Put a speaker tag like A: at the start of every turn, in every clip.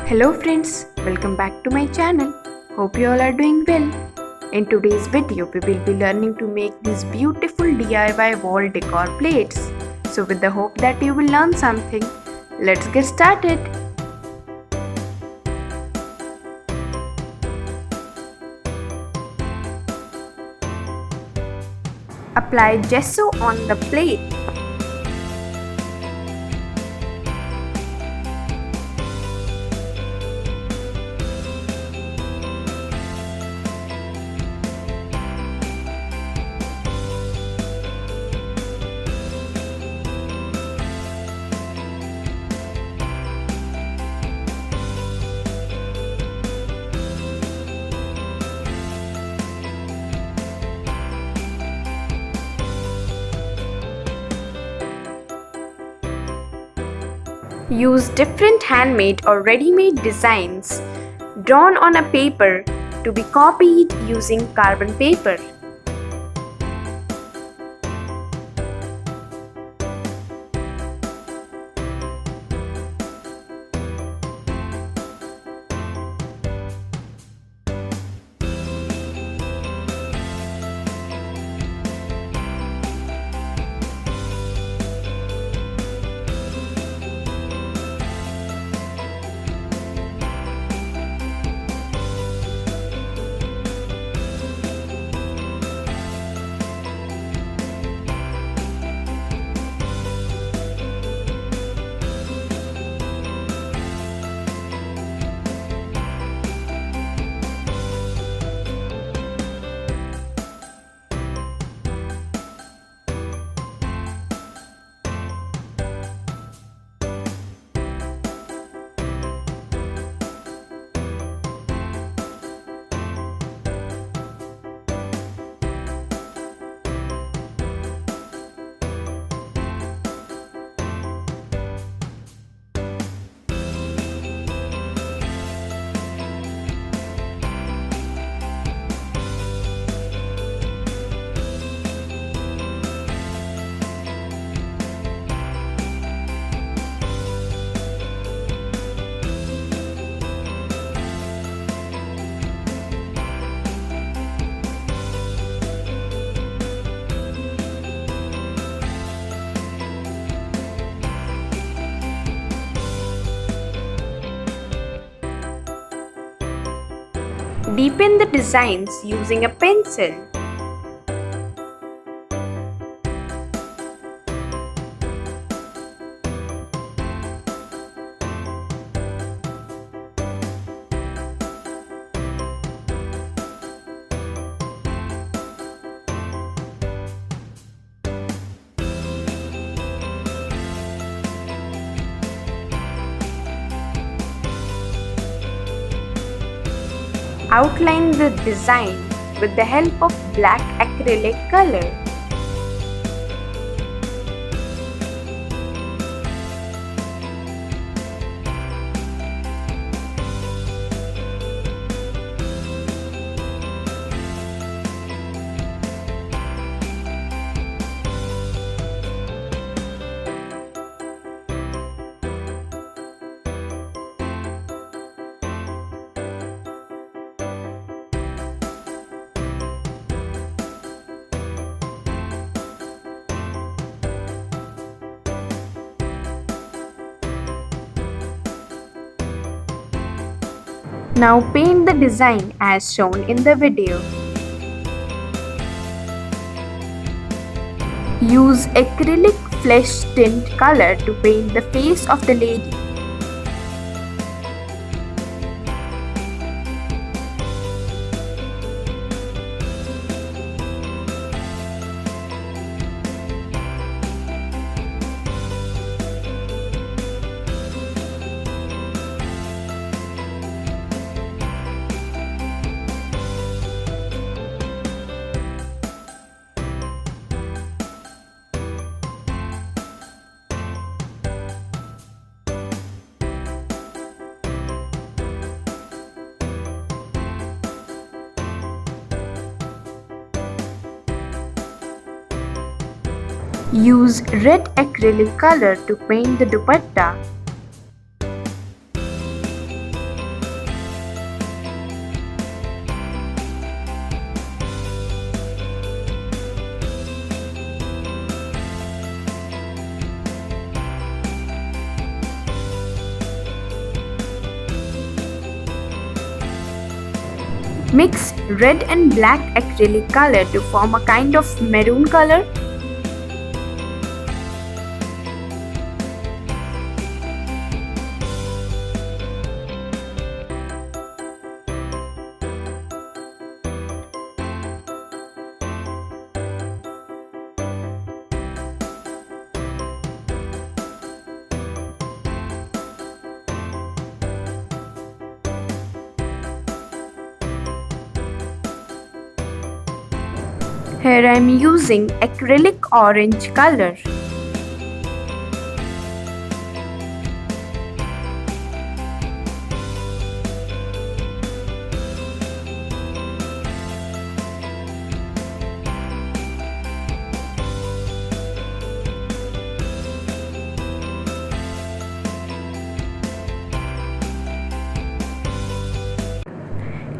A: Hello friends, welcome back to my channel. Hope you all are doing well. In today's video, we will be learning to make these beautiful DIY wall decor plates. So with the hope that you will learn something, let's get started. Apply gesso on the plate. Use different handmade or ready-made designs drawn on a paper to be copied using carbon paper. Deepen the designs using a pencil. Outline the design with the help of black acrylic color. Now paint the design as shown in the video. Use acrylic flesh tint color to paint the face of the lady. Use red acrylic color to paint the dupatta. Mix red and black acrylic color to form a kind of maroon color. Here I am using acrylic orange color.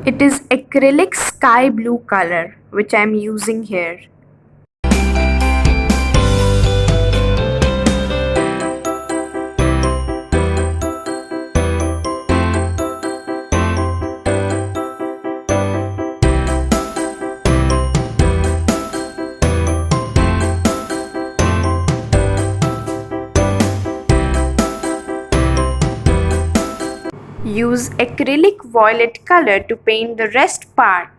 A: It is acrylic sky blue color which I am using here. Use acrylic violet color to paint the rest part.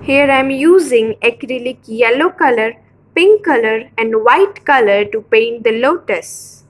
A: Here I am using acrylic yellow color, pink color and white color to paint the lotus.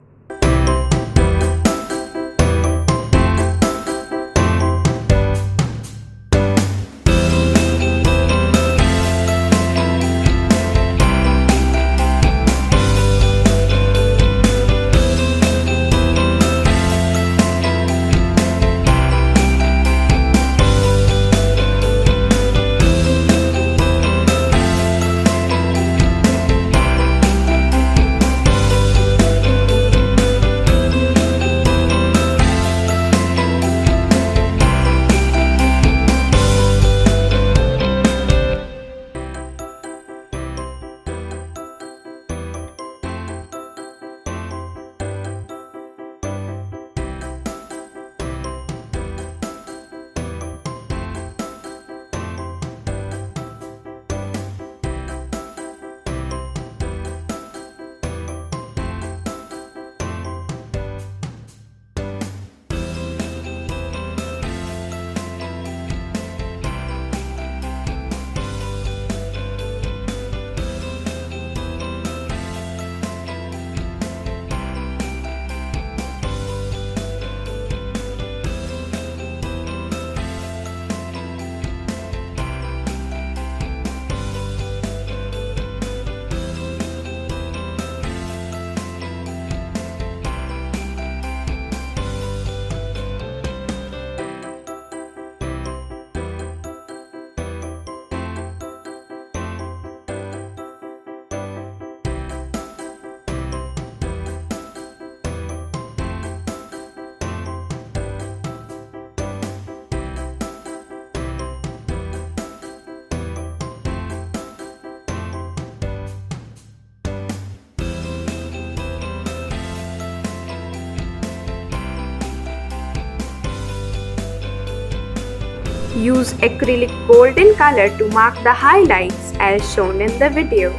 A: Use acrylic golden color to mark the highlights as shown in the video.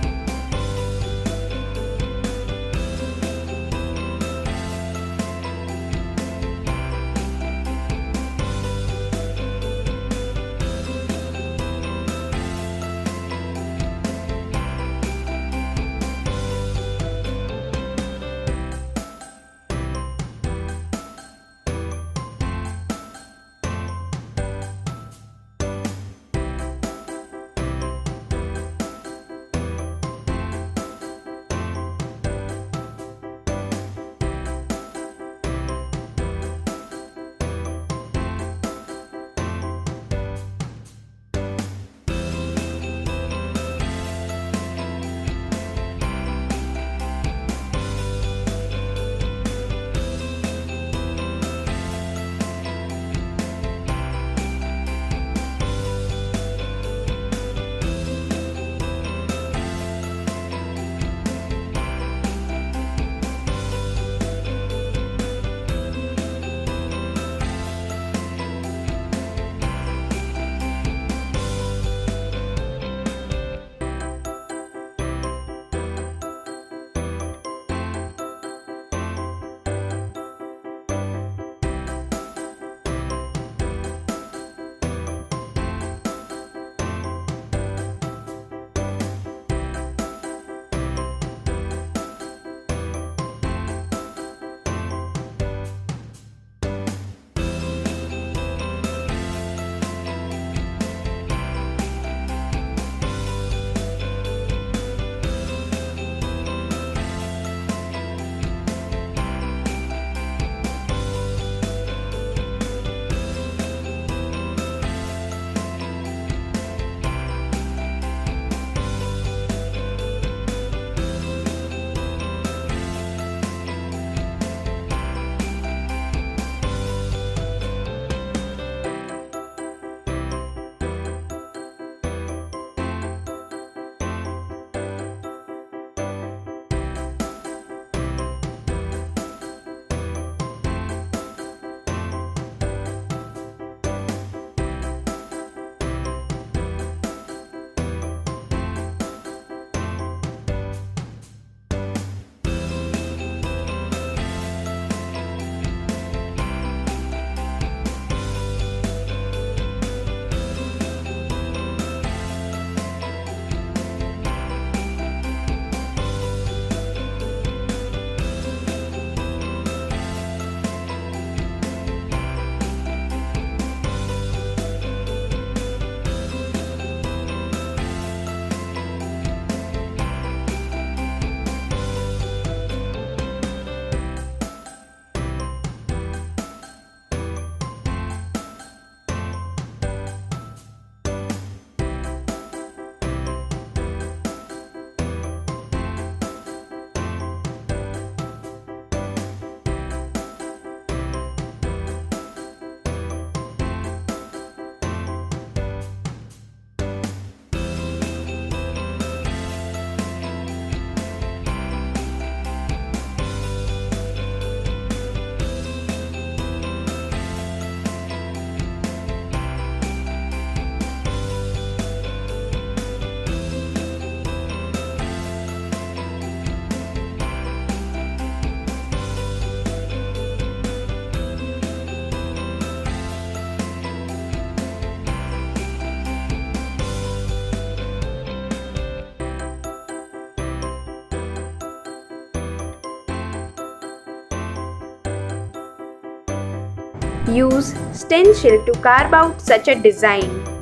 A: Use Stencil to carve out such a design.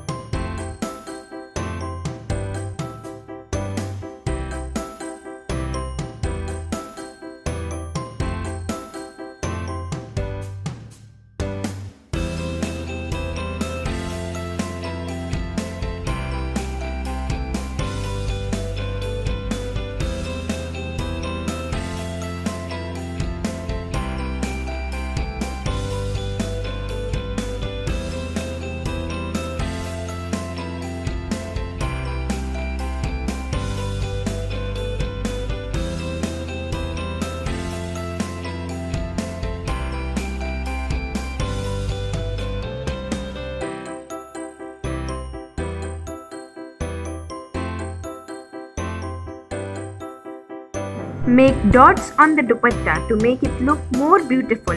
A: Make dots on the dupatta to make it look more beautiful.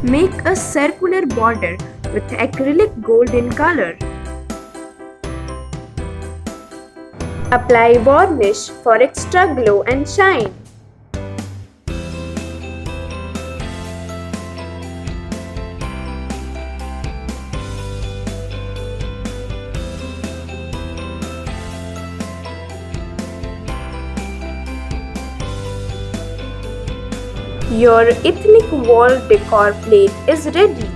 A: Make a circular border with acrylic gold in color. Apply varnish for extra glow and shine. Your ethnic wall decor plate is ready.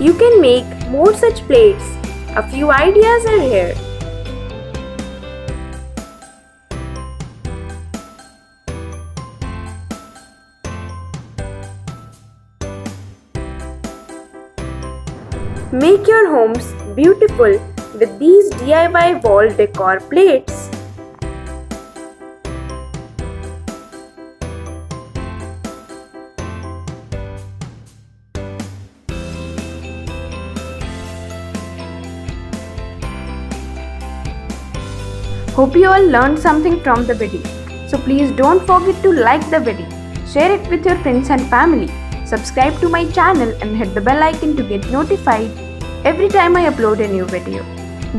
A: You can make more such plates. A few ideas are here. Make your homes beautiful with these DIY wall decor plates. Hope you all learned something from the video. So please don't forget to like the video, share it with your friends and family, subscribe to my channel and hit the bell icon to get notified every time I upload a new video.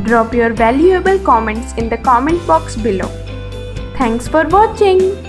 A: Drop your valuable comments in the comment box below. Thanks for watching.